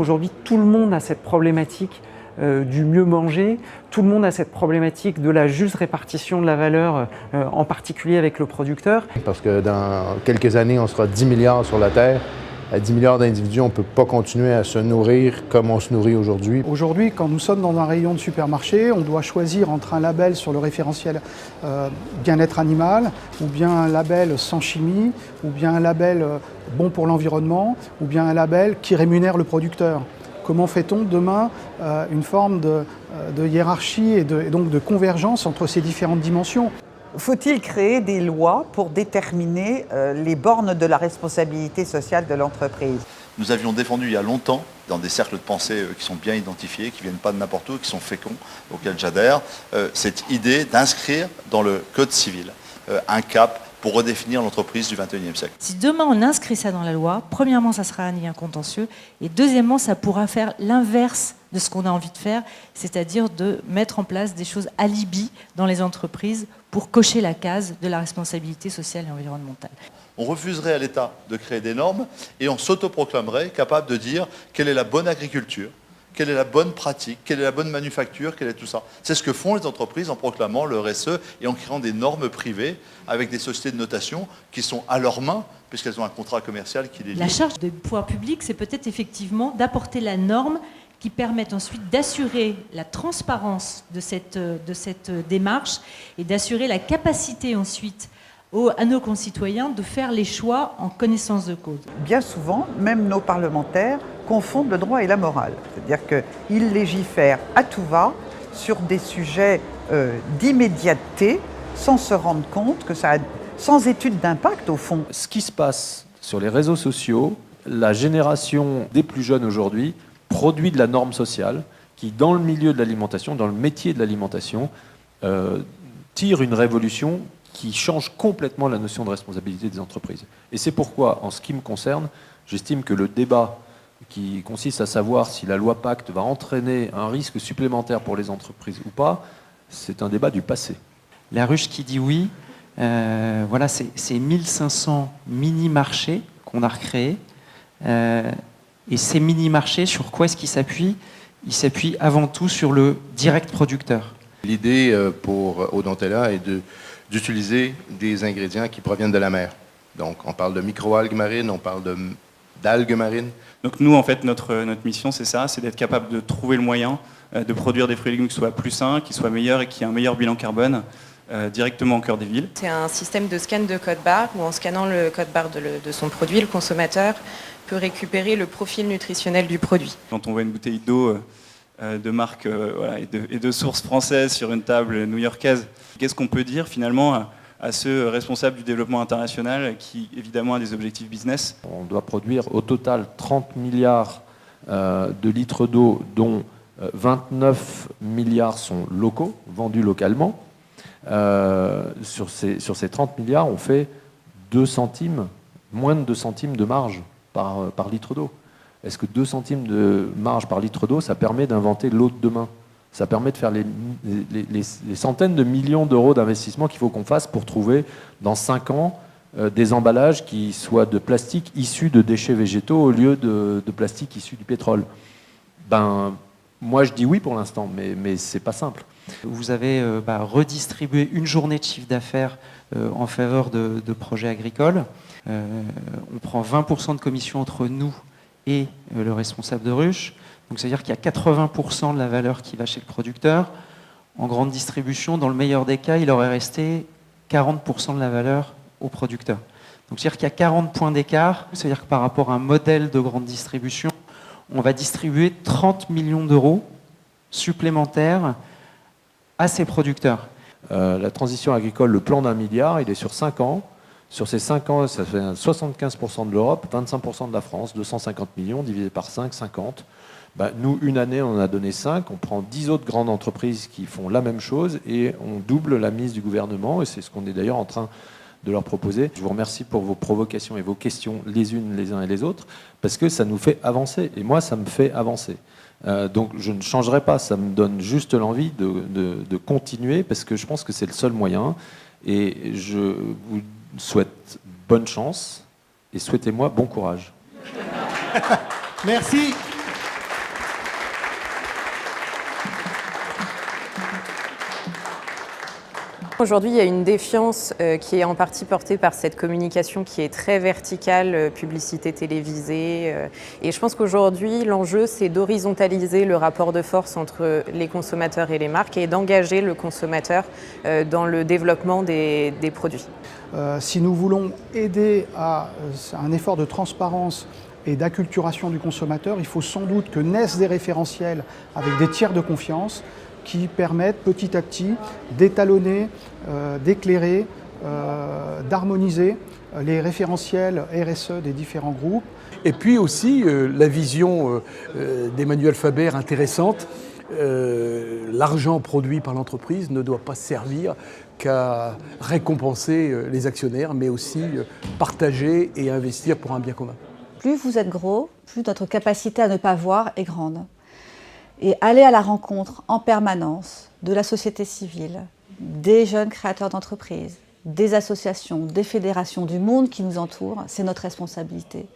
Aujourd'hui, tout le monde a cette problématique du mieux manger, tout le monde a cette problématique de la juste répartition de la valeur, en particulier avec le producteur. Parce que dans quelques années, on sera 10 milliards sur la Terre. À 10 milliards d'individus, on ne peut pas continuer à se nourrir comme on se nourrit aujourd'hui. Aujourd'hui, quand nous sommes dans un rayon de supermarché, on doit choisir entre un label sur le référentiel bien-être animal, ou bien un label sans chimie, ou bien un label bon pour l'environnement, ou bien un label qui rémunère le producteur. Comment fait-on demain une forme de hiérarchie et donc de convergence entre ces différentes dimensions ? Faut-il créer des lois pour déterminer les bornes de la responsabilité sociale de l'entreprise ? Nous avions défendu il y a longtemps, dans des cercles de pensée qui sont bien identifiés, qui ne viennent pas de n'importe où, qui sont féconds, auxquels j'adhère, cette idée d'inscrire dans le Code civil un cap pour redéfinir l'entreprise du XXIe siècle. Si demain on inscrit ça dans la loi, premièrement ça sera un lien contentieux, et deuxièmement ça pourra faire l'inverse de ce qu'on a envie de faire, c'est-à-dire de mettre en place des choses alibi dans les entreprises pour cocher la case de la responsabilité sociale et environnementale. On refuserait à l'État de créer des normes et on s'autoproclamerait capable de dire quelle est la bonne agriculture, quelle est la bonne pratique, quelle est la bonne manufacture, quel est tout ça. C'est ce que font les entreprises en proclamant le RSE et en créant des normes privées avec des sociétés de notation qui sont à leurs mains puisqu'elles ont un contrat commercial qui les lie. La charge des pouvoirs publics, c'est peut-être effectivement d'apporter la norme qui permettent ensuite d'assurer la transparence de cette démarche et d'assurer la capacité ensuite à nos concitoyens de faire les choix en connaissance de cause. Bien souvent, même nos parlementaires confondent le droit et la morale. C'est-à-dire qu'ils légifèrent à tout va sur des sujets d'immédiateté sans se rendre compte que ça a, sans étude d'impact au fond. Ce qui se passe sur les réseaux sociaux, la génération des plus jeunes aujourd'hui produit de la norme sociale qui, dans le milieu de l'alimentation, dans le métier de l'alimentation, tire une révolution qui change complètement la notion de responsabilité des entreprises. Et c'est pourquoi, en ce qui me concerne, j'estime que le débat qui consiste à savoir si la loi Pacte va entraîner un risque supplémentaire pour les entreprises ou pas, c'est un débat du passé. La ruche qui dit oui, voilà, c'est 1500 mini-marchés qu'on a recréés. Et ces mini-marchés, sur quoi est-ce qu'ils s'appuient ? Ils s'appuient avant tout sur le direct producteur. L'idée pour Odontella est d'utiliser des ingrédients qui proviennent de la mer. Donc, on parle de microalgues marines, on parle d'algues marines. Donc nous, en fait, notre mission, c'est ça, c'est d'être capable de trouver le moyen de produire des fruits et légumes qui soient plus sains, qui soient meilleurs et qui aient un meilleur bilan carbone directement au cœur des villes. C'est un système de scan de code barre où en scannant le code barre de son produit, le consommateur peut récupérer le profil nutritionnel du produit. Quand on voit une bouteille d'eau de marque voilà, et de source française sur une table new-yorkaise, qu'est-ce qu'on peut dire finalement à ce responsable du développement international qui évidemment a des objectifs business ? On doit produire au total 30 milliards de litres d'eau, dont 29 milliards sont locaux, vendus localement. Sur ces 30 milliards, on fait 2 centimes, moins de 2 centimes de marge par litre d'eau. Est-ce que 2 centimes de marge par litre d'eau, ça permet d'inventer l'eau de demain ? Ça permet de faire les centaines de millions d'euros d'investissement qu'il faut qu'on fasse pour trouver, dans 5 ans, des emballages qui soient de plastique issus de déchets végétaux au lieu de plastique issu du pétrole. Moi, je dis oui pour l'instant, mais c'est pas simple. Vous avez redistribué une journée de chiffre d'affaires en faveur de projets agricoles. On prend 20% de commission entre nous et le responsable de ruche. Donc c'est-à-dire qu'il y a 80% de la valeur qui va chez le producteur. En grande distribution, dans le meilleur des cas, il aurait resté 40% de la valeur au producteur. Donc c'est-à-dire qu'il y a 40 points d'écart. C'est-à-dire que par rapport à un modèle de grande distribution, on va distribuer 30 millions d'euros supplémentaires à ces producteurs. La transition agricole, le plan d'1 milliard, il est sur 5 ans. Sur ces 5 ans, ça fait 75% de l'Europe, 25% de la France, 250 millions, divisé par 5, 50. Nous, une année, on en a donné 5. On prend 10 autres grandes entreprises qui font la même chose et on double la mise du gouvernement. Et c'est ce qu'on est d'ailleurs en train de leur proposer. Je vous remercie pour vos provocations et vos questions les unes, les uns et les autres, parce que ça nous fait avancer. Et moi, ça me fait avancer. Donc je ne changerai pas. Ça me donne juste l'envie de continuer, parce que je pense que c'est le seul moyen. Et je vous souhaite bonne chance et souhaitez-moi bon courage. Merci. Aujourd'hui, il y a une défiance qui est en partie portée par cette communication qui est très verticale, publicité télévisée. Et je pense qu'aujourd'hui, l'enjeu, c'est d'horizontaliser le rapport de force entre les consommateurs et les marques et d'engager le consommateur dans le développement des produits. Si nous voulons aider à un effort de transparence et d'acculturation du consommateur, il faut sans doute que naissent des référentiels avec des tiers de confiance qui permettent petit à petit d'étalonner, d'éclairer, d'harmoniser les référentiels RSE des différents groupes. Et puis aussi la vision d'Emmanuel Faber intéressante, l'argent produit par l'entreprise ne doit pas servir qu'à récompenser les actionnaires, mais aussi partager et investir pour un bien commun. Plus vous êtes gros, plus notre capacité à ne pas voir est grande. Et aller à la rencontre en permanence de la société civile, des jeunes créateurs d'entreprises, des associations, des fédérations, du monde qui nous entoure, c'est notre responsabilité.